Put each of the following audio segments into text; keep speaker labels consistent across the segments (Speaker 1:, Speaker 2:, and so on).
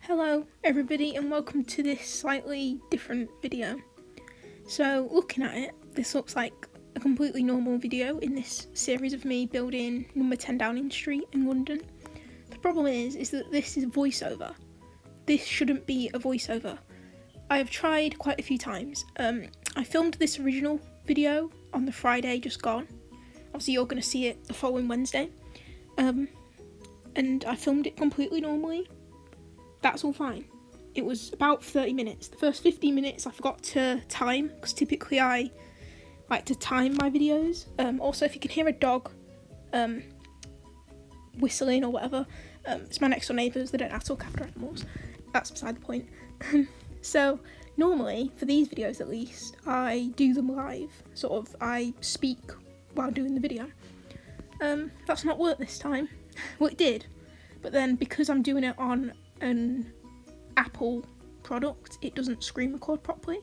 Speaker 1: Hello everybody and welcome to this slightly different video. So looking at it, this looks like a completely normal video in this series of me building number 10 Downing Street in London. The problem is that this is a voiceover. This shouldn't be a voiceover. I have tried quite a few times. I filmed this original video on the Friday just gone. Obviously you're going to see it the following Wednesday. And I filmed it completely normally. That's all fine. It was about 30 minutes. The first 15 minutes I forgot to time, because typically I like to time my videos. Also, if you can hear a dog whistling or whatever, it's my next door neighbours. They don't have to look after animals. That's beside the point. So normally, for these videos at least, I do them live. I speak while doing the video. That's not worked this time. Well, it did. But then because I'm doing it on an Apple product, it doesn't screen record properly,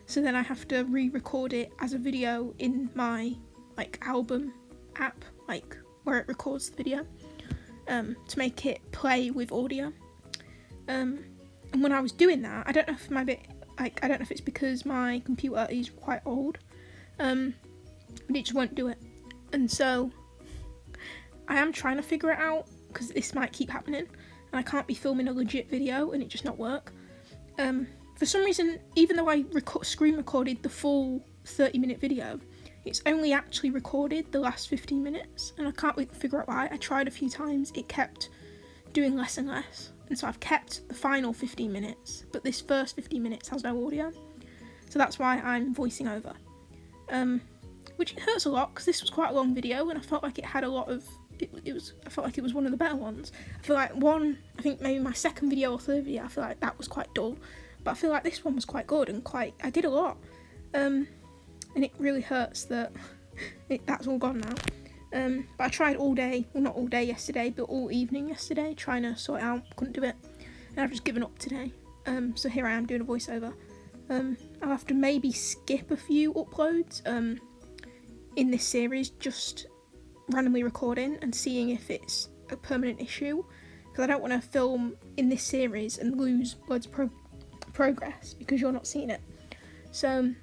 Speaker 1: so then I have to re-record it as a video in my album app, where it records the video, to make it play with audio. And when I was doing that, I don't know if it's because my computer is quite old, but it just won't do it. And so I am trying to figure it out, because this might keep happening and I can't be filming a legit video and it just not work. For some reason, even though I screen recorded the full 30-minute video, it's only actually recorded the last 15 minutes, and I can't figure out why. I tried a few times, it kept doing less and less, and so I've kept the final 15 minutes, but this first 15 minutes has no audio, so that's why I'm voicing over. Which hurts a lot, because this was quite a long video and I felt like it had a lot of I felt like it was one of the better ones. I think maybe my second video or third video, I feel like that was quite dull, but I feel like this one was quite good and I did a lot. And it really hurts that that's all gone now. But I tried all day, well not all day yesterday, but all evening yesterday, trying to sort it out, couldn't do it, and I've just given up today. So here I am doing a voiceover. I'll have to maybe skip a few uploads in this series, just randomly recording and seeing if it's a permanent issue, because I don't want to film in this series and lose loads of progress because you're not seeing it. So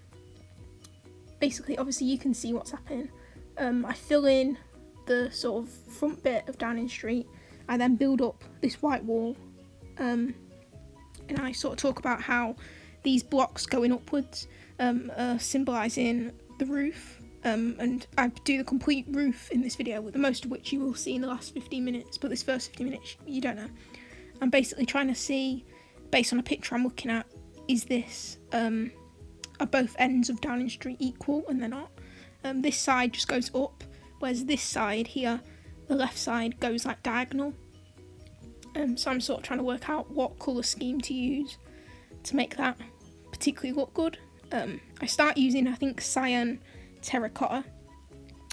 Speaker 1: basically, obviously you can see what's happening. I fill in the sort of front bit of Downing Street, I then build up this white wall, and I sort of talk about how these blocks going upwards are symbolising the roof. And I do the complete roof in this video, with the most of which you will see in the last 15 minutes, but this first 15 minutes you don't know. I'm basically trying to see, based on a picture I'm looking at, is this, are both ends of Downing Street equal, and they're not. This side just goes up, whereas this side here, the left side, goes diagonal. So I'm sort of trying to work out what colour scheme to use to make that particularly look good. I start using, I think, cyan terracotta,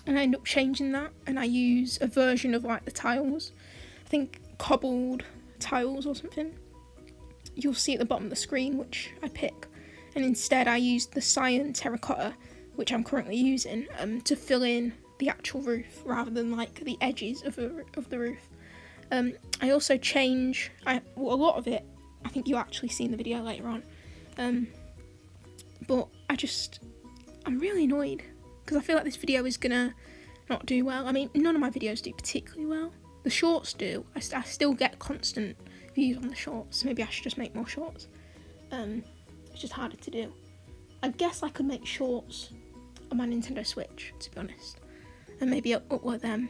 Speaker 1: and I end up changing that, and I use a version of the tiles, I think cobbled tiles or something. You'll see at the bottom of the screen which I pick, and instead I use the cyan terracotta, which I'm currently using, to fill in the actual roof rather than the edges of the roof. I also change a lot of it, I think you'll actually see in the video later on, but I'm really annoyed because I feel like this video is gonna not do well. I mean, none of my videos do particularly well. The shorts do. I still get constant views on the shorts, so maybe I should just make more shorts. It's just harder to do. I guess I could make shorts on my Nintendo Switch, to be honest, and maybe I'll upload them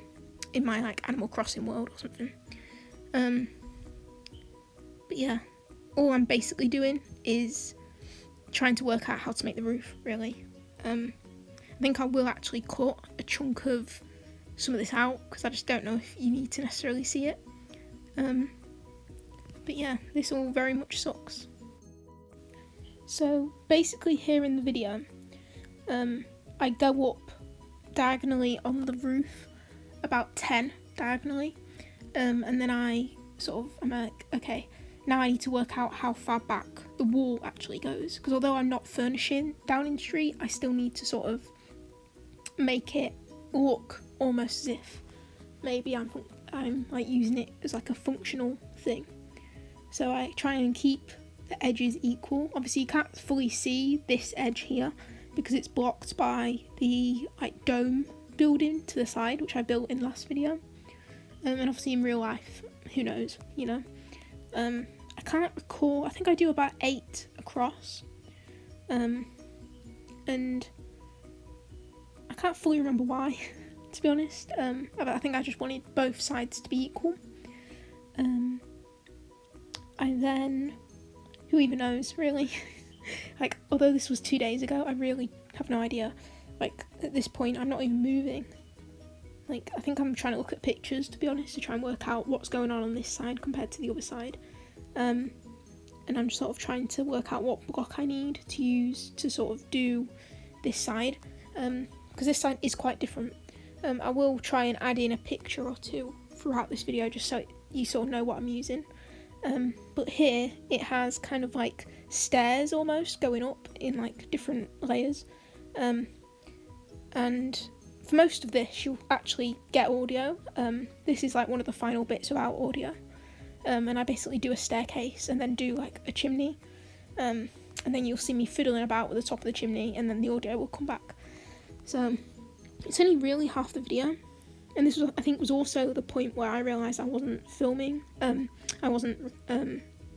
Speaker 1: in my Animal Crossing world or something. But yeah, all I'm basically doing is trying to work out how to make the roof, really. I think I will actually cut a chunk of some of this out, because I just don't know if you need to necessarily see it. But yeah, this all very much sucks. So basically here in the video, I go up diagonally on the roof, about 10 diagonally, and then I'm like, okay, now I need to work out how far back the wall actually goes, because although I'm not furnishing Downing Street, I still need to sort of make it look almost as if maybe I'm using it as a functional thing. So I try and keep the edges equal. Obviously you can't fully see this edge here because it's blocked by the like dome building to the side, which I built in last video. And obviously in real life, who knows, you know. I can't recall, I think I do about 8 across. And I can't fully remember why, to be honest. I think I just wanted both sides to be equal. And then, who even knows, really? Like, although this was 2 days ago, I really have no idea. Like, at this point, I'm not even moving. Like, I think I'm trying to look at pictures, to be honest, to try and work out what's going on this side compared to the other side. And I'm just sort of trying to work out what block I need to use to sort of do this side. Because this side is quite different. I will try and add in a picture or two throughout this video just so you sort of know what I'm using. But here it has kind of like stairs almost going up in like different layers. And for most of this you'll actually get audio. This is like one of the final bits without audio. And I basically do a staircase and then do like a chimney. And then you'll see me fiddling about with the top of the chimney and then the audio will come back. So it's only really half the video. And this was, I think, was also the point where I realised I wasn't filming. I wasn't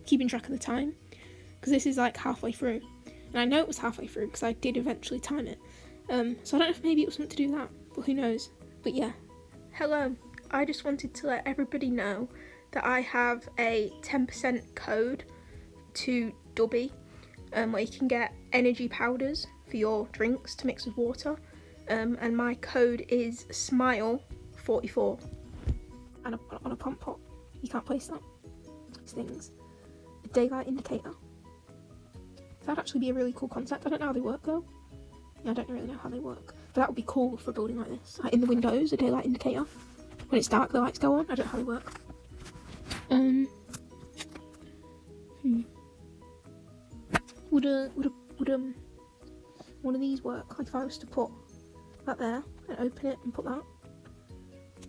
Speaker 1: keeping track of the time. Because this is like halfway through. And I know it was halfway through because I did eventually time it. So I don't know if maybe it was something to do with that. But who knows. But yeah. Hello. I just wanted to let everybody know that I have a 10% code to Dubby. Where you can get energy powders for your drinks to mix with water. And my code is SMILE44. And on a pump pot. You can't place that. These things. A daylight indicator. That'd actually be a really cool concept. I don't know how they work though. Yeah, I don't really know how they work. But that would be cool for a building like this. Like in the windows, a daylight indicator. When it's dark, the lights go on. I don't know how they work. Would one of these work? Like if I was to put that there and open it and put that.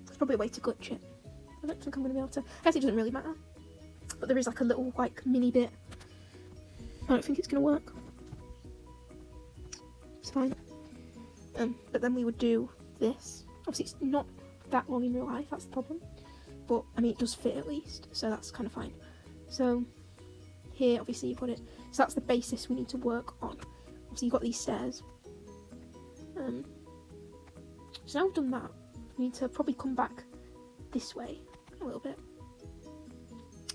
Speaker 1: There's probably a way to glitch it. I don't think I'm gonna be able to. I guess it doesn't really matter. But there is like a little like mini bit. I don't think it's gonna work. It's fine. But then we would do this. Obviously it's not that long in real life, that's the problem. But I mean it does fit at least, so that's kind of fine. So here obviously you've got it. So that's the basis we need to work on. Obviously you've got these stairs. So now we've done that, we need to probably come back this way a little bit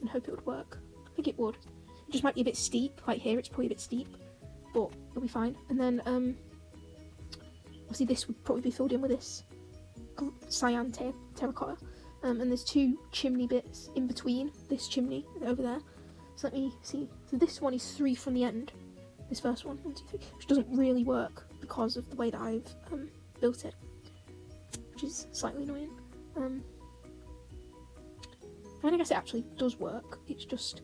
Speaker 1: and hope it would work. I think it would. It just might be a bit steep, like here it's probably a bit steep, but it'll be fine. And then obviously this would probably be filled in with this cyan terracotta. And there's 2 chimney bits in between this chimney over there. So let me see. So this one is 3 from the end. This first one, 1, 2, 3, which doesn't really work because of the way that I've built it, which is slightly annoying. And I guess it actually does work. It's just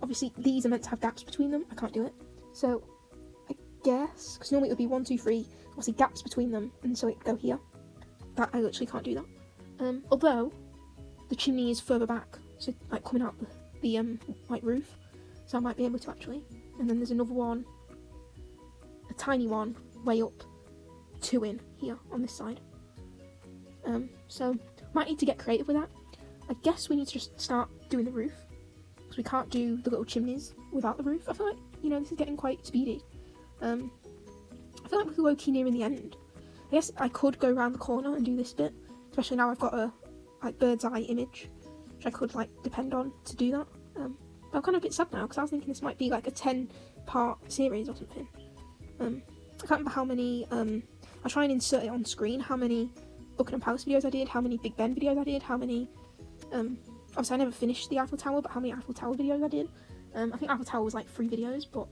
Speaker 1: obviously these are meant to have gaps between them. I can't do it. So I guess because normally it would be 1, 2, 3, obviously gaps between them, and so it go here. That I literally can't do that. Although the chimney is further back, so like coming out the like roof, so I might be able to actually. And then there's another one, a tiny one, way up, 2 in here on this side. So might need to get creative with that. I guess we need to just start doing the roof because we can't do the little chimneys without the roof. I feel like, you know, this is getting quite speedy. I feel like we're low-key nearing the end. I guess I could go around the corner and do this bit, especially now I've got a like bird's eye image, which I could like depend on to do that. But I'm kind of a bit sad now because I was thinking this might be like a 10-part series or something. I can't remember how many. I'll try and insert it on screen. How many Buckingham Palace videos I did, how many Big Ben videos I did, how many. Obviously I never finished the Eiffel Tower, but how many Eiffel Tower videos I did. I think Eiffel Tower was like 3 videos, but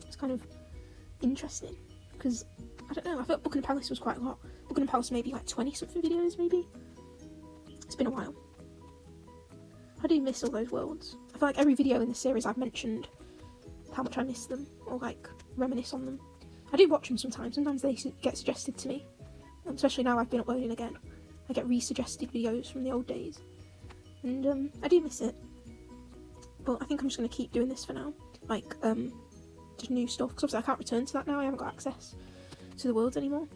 Speaker 1: it's kind of interesting because I don't know. I thought Buckingham Palace was quite a lot. Buckingham Palace maybe like 20 something videos, maybe. It's been a while. I do miss all those worlds. I feel like every video in this series I've mentioned how much I miss them or like reminisce on them. I do watch them sometimes. Sometimes they get suggested to me, especially now I've been uploading again. I get re-suggested videos from the old days. and I do miss it. But I think I'm just going to keep doing this for now, like just new stuff, because obviously I can't return to that now. I haven't got access to the worlds anymore,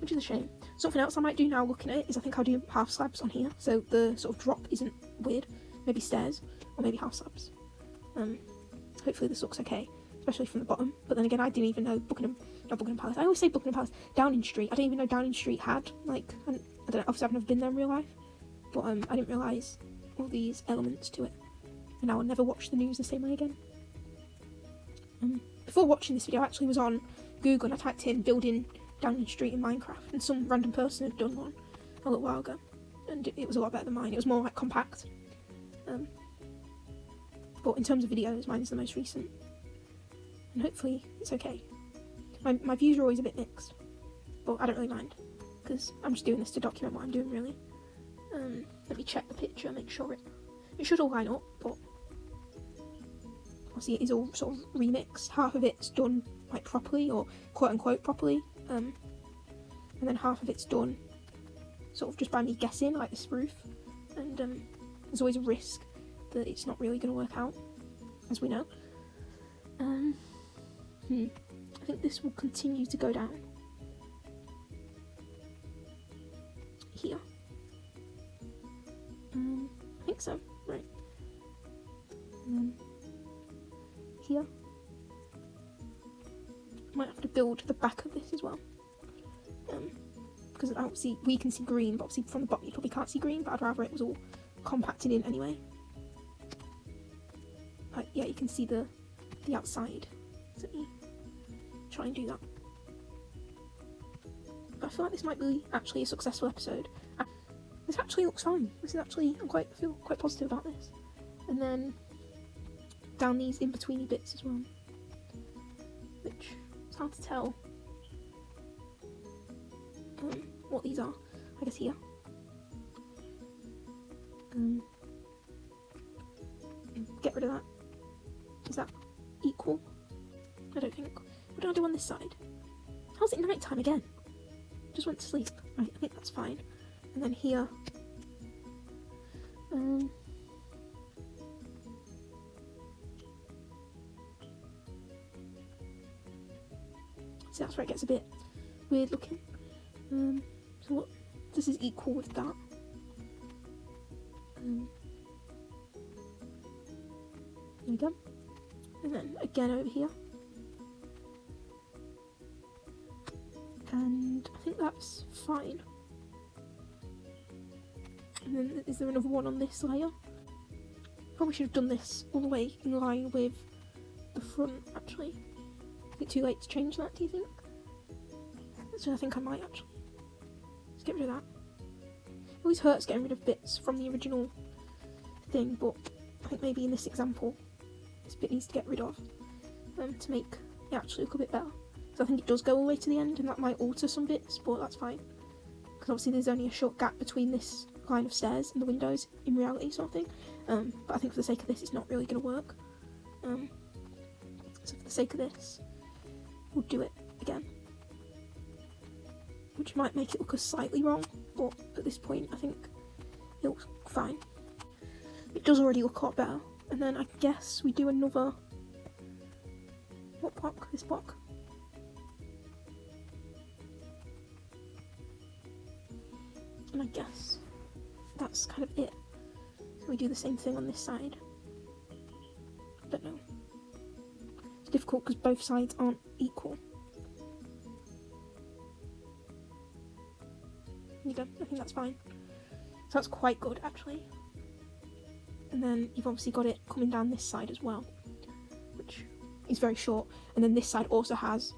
Speaker 1: which is a shame. Something else I might do now looking at it is I think I'll do half slabs on here, so the sort of drop isn't weird. Maybe stairs, or maybe half slabs. Hopefully this looks okay, especially from the bottom. But then again, I didn't even know not Buckingham Palace. I always say Buckingham Palace. Downing Street. I didn't even know Downing Street had, like, I don't know, obviously I've never been there in real life, but I didn't realise all these elements to it. And now I'll never watch the news the same way again. Before watching this video, I actually was on Google and I typed in building Downing Street in Minecraft, and some random person had done one a little while ago, and it was a lot better than mine. It was more like compact. But in terms of videos, mine is the most recent, and hopefully it's okay. My views are always a bit mixed, but I don't really mind, because I'm just doing this to document what I'm doing, really. Let me check the picture, make sure it should all line up, but obviously it is all sort of remixed. Half of it's done like properly, or quote unquote properly, and then half of it's done sort of just by me guessing, like this roof, and there's always a risk that it's not really going to work out, as we know. I think this will continue to go down here. I think so, right. And then here. Might have to build the back of this as well. Because obviously we can see green, but obviously from the bottom you probably can't see green, but I'd rather it was all compacted in anyway. Yeah, you can see the outside. So let me try and do that. But I feel like this might be actually a successful episode. This actually looks fine. This is actually, I feel quite positive about this. And then down these in-betweeny bits as well, which it's hard to tell what these are. I guess here. Get rid of that. Is that equal? I don't think. What do I do on this side? How's it night time again? Just went to sleep. Right, I think that's fine. And then here, so that's where it gets a bit weird looking. So what? This is equal with that. There we go. And then again over here. And I think that's fine. And then is there another one on this layer? Probably should have done this all the way in line with the front, actually. Is it too late to change that, do you think? So I think I might actually. Let's get rid of that. It always hurts getting rid of bits from the original thing, but I think maybe in this example, this bit needs to get rid of to make it actually look a bit better. So I think it does go all the way to the end, and that might alter some bits, but that's fine. Because obviously there's only a short gap between this line of stairs and the windows in reality, sort of thing. But I think for the sake of this, it's not really going to work. So for the sake of this, we'll do it again. Which might make it look slightly wrong, but at this point I think it looks fine. It does already look a lot better. And then I guess we do another, what block? This block. And I guess that's kind of it. So we do the same thing on this side. I don't know. It's difficult because both sides aren't equal. There you go, I think that's fine. So that's quite good actually. And then you've obviously got it coming down this side as well, which is very short. And then this side also has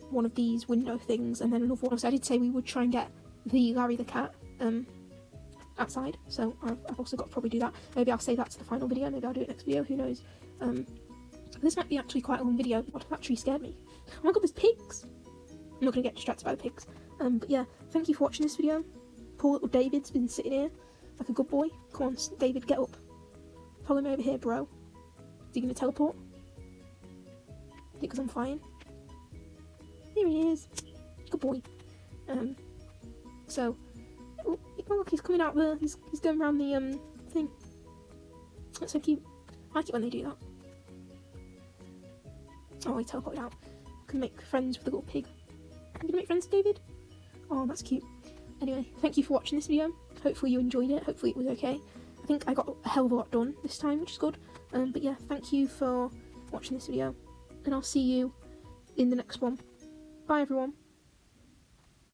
Speaker 1: one of these window things, and then another one. So I did say we would try and get the Larry the cat outside, so I've also got to probably do that. Maybe I'll save that to the final video, maybe I'll do it next video, who knows. This might be actually quite a long video. What, that tree scared me. Oh my god, there's pigs! I'm not going to get distracted by the pigs. But yeah, thank you for watching this video. Poor little David's been sitting here like a good boy. Come on, David, get up. Follow me over here, bro. Is he going to teleport? Because I'm flying. Here he is. Good boy. So, oh, Oh look, he's coming out the, he's going around the thing. That's so cute. I like it when they do that. Oh, he teleported out. Can make friends with the little pig. Are you gonna make friends, David? Oh, that's cute. Anyway, thank you for watching this video. Hopefully you enjoyed it. Hopefully it was okay. I think I got a hell of a lot done this time, which is good. But yeah, thank you for watching this video, and I'll see you in the next one. Bye everyone.